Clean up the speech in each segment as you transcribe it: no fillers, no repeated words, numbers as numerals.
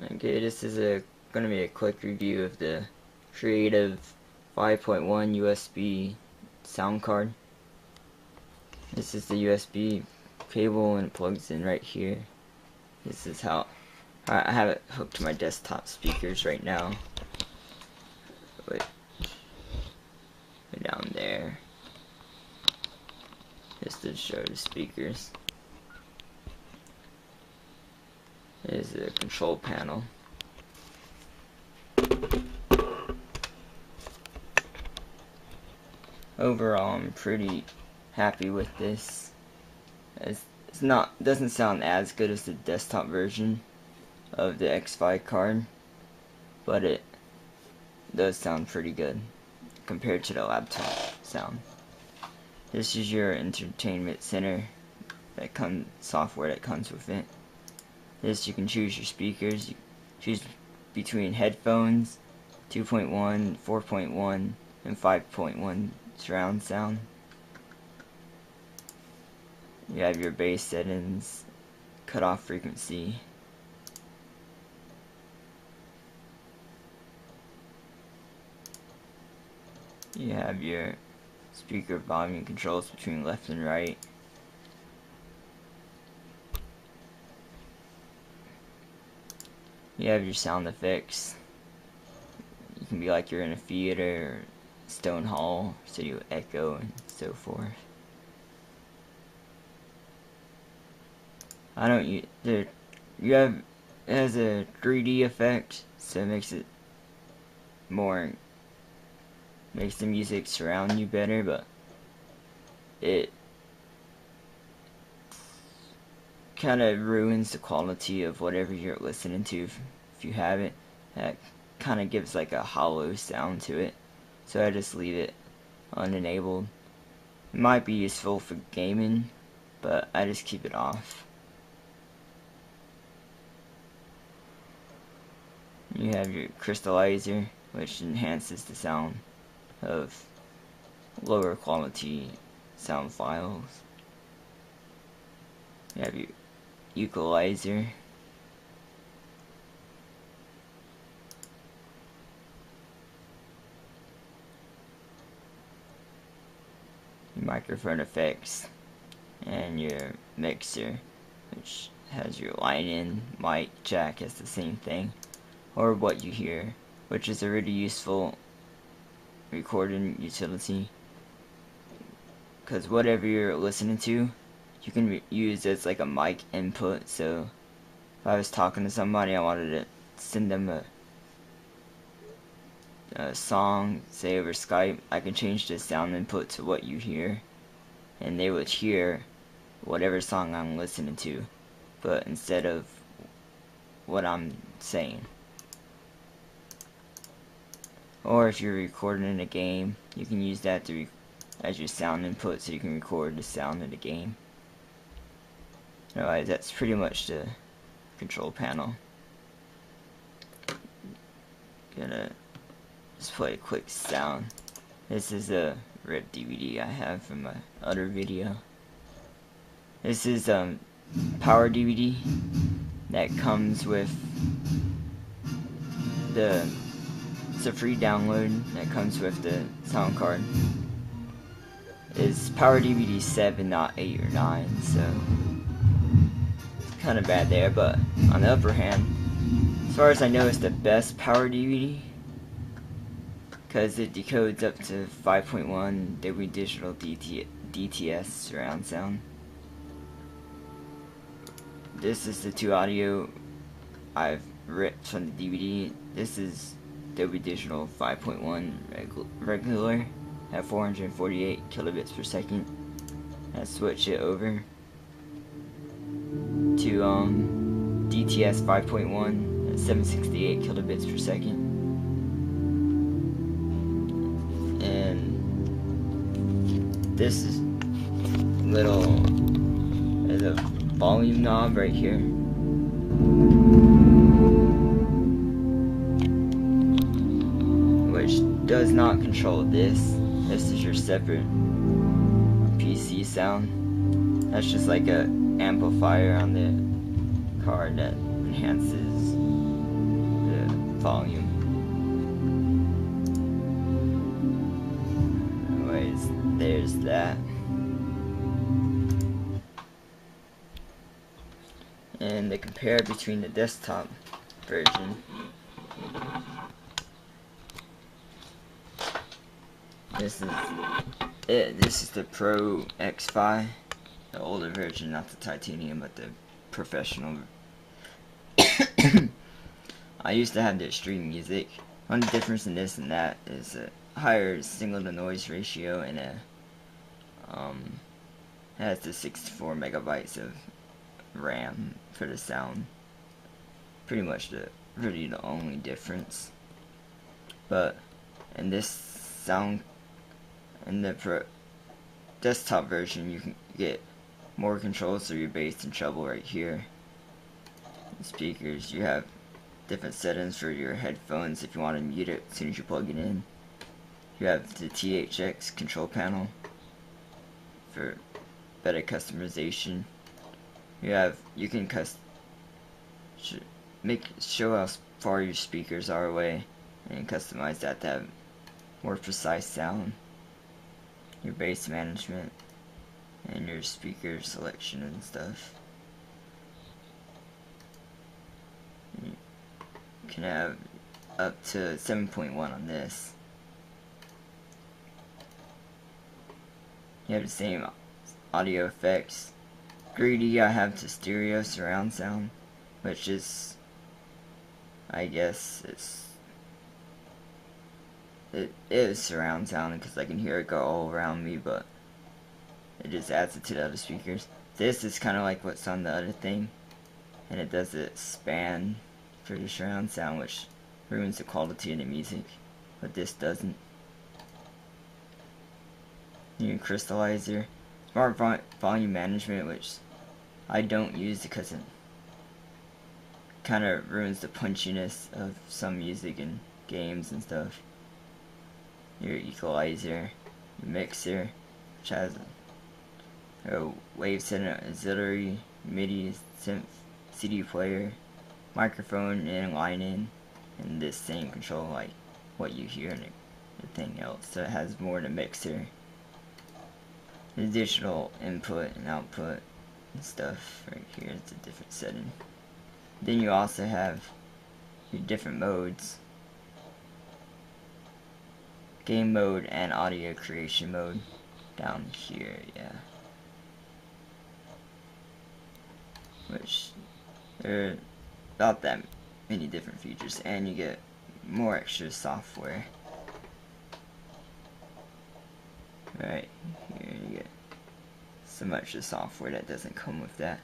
Okay, this is going to be a quick review of the Creative 5.1 USB sound card. This is the USB cable and it plugs in right here. This is how I have it hooked to my desktop speakers right now. Wait, down there. Just to show the speakers. This is the control panel. Overall, I'm pretty happy with this. Doesn't sound as good as the desktop version of the X5 card, but it does sound pretty good compared to the laptop sound. This is your entertainment center software that comes with it. This, you can choose your speakers. You choose between headphones, 2.1, 4.1, and 5.1 surround sound. You have your bass settings, cutoff frequency. You have your speaker volume controls between left and right. You have your sound effects. You can be like you're in a theater or stone hall, so you echo and so forth. It has a 3D effect, so it makes the music surround you better, but it kind of ruins the quality of whatever you're listening to if you have it. That kind of gives like a hollow sound to it, so I just leave it unenabled. It might be useful for gaming, but I just keep it off. You have your crystallizer, which enhances the sound of lower quality sound files. You have your equalizer. Your microphone effects, and your mixer, which has your line-in mic jack as the same thing, or what you hear, which is a really useful recording utility, because whatever you're listening to, you can use as like a mic input. So if I was talking to somebody, I wanted to send them a song, say over Skype, I can change the sound input to what you hear, and they would hear whatever song I'm listening to, but instead of what I'm saying. Or if you're recording in a game, you can use that as your sound input, so you can record the sound of the game. Alright, that's pretty much the control panel. Gonna just play a quick sound. This is a RIP DVD I have from my other video. This is power DVD that comes with it's a free download that comes with the sound card. It's Power DVD 7, not 8 or 9, so it's kind of bad there. But on the upper hand, as far as I know, it's the best Power DVD, because it decodes up to 5.1 Dolby Digital DTS surround sound. This is the two audio I've ripped from the DVD. This is Dolby Digital 5.1 regular at 448 kilobits per second. I switch it over to DTS 5.1 at 768 kilobits per second. And this is there's a volume knob right here. Which does not control this. This is your separate PC sound. That's just like a amplifier on the card that enhances volume. Anyways, there's that. And the compare between the desktop version. This is it. This is the Pro X5, the older version, not the titanium, but the professional. I used to have the extreme music. Only difference in this and that is a higher signal to noise ratio and has the 64 megabytes of RAM for the sound. Pretty much really the only difference. But in this sound, in the desktop version, you can get more control, so your bass and treble right here. The speakers, you have different settings for your headphones if you want to mute it as soon as you plug it in. You have the THX control panel for better customization. You can show how far your speakers are away and customize that to have more precise sound. Your bass management and your speaker selection and stuff. You can have up to 7.1 on this. You have the same audio effects. Greedy, I have the stereo surround sound, which is, I guess it is surround sound because I can hear it go all around me, but it just adds it to the other speakers. This is kind of like what's on the other thing, and it does it span for the surround sound, which ruins the quality of the music, but this doesn't. Your crystallizer, smart volume management, which I don't use because it kind of ruins the punchiness of some music and games and stuff. Your equalizer, your mixer, which has a wave center, auxiliary, MIDI, synth, CD player, microphone and line in, and this same control like what you hear in everything else. So it has more than a mixer. The digital input and output and stuff right here. It's a different setting. Then you also have your different modes. Game mode and audio creation mode down here, yeah. Which there are about that many different features, and you get more extra software. Right here you get so much of software that doesn't come with that.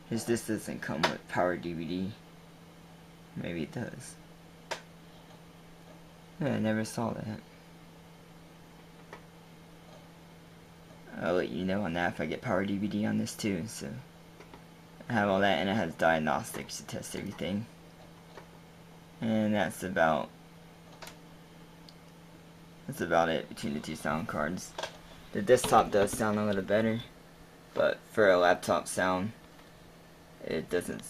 Because this doesn't come with Power DVD. Maybe it does. Yeah, I never saw that. I'll let you know on that if I get Power DVD on this too. So I have all that, and it has diagnostics to test everything. And that's about it between the two sound cards. The desktop does sound a little better, but for a laptop sound, it doesn't.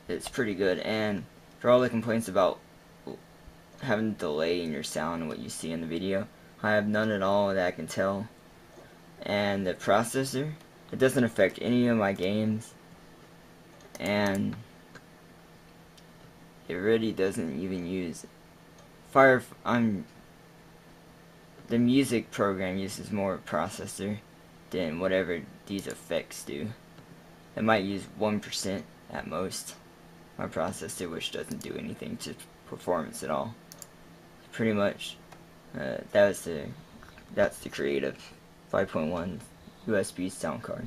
It's pretty good. And for all the complaints about having delay in your sound and what you see in the video, I have none at all that I can tell. And the processor, it doesn't affect any of my games, and it really doesn't even use the music program uses more processor than whatever these effects do. It might use 1% at most, my processor, which doesn't do anything to performance at all. Pretty much, that's the Creative 5.1 USB sound card.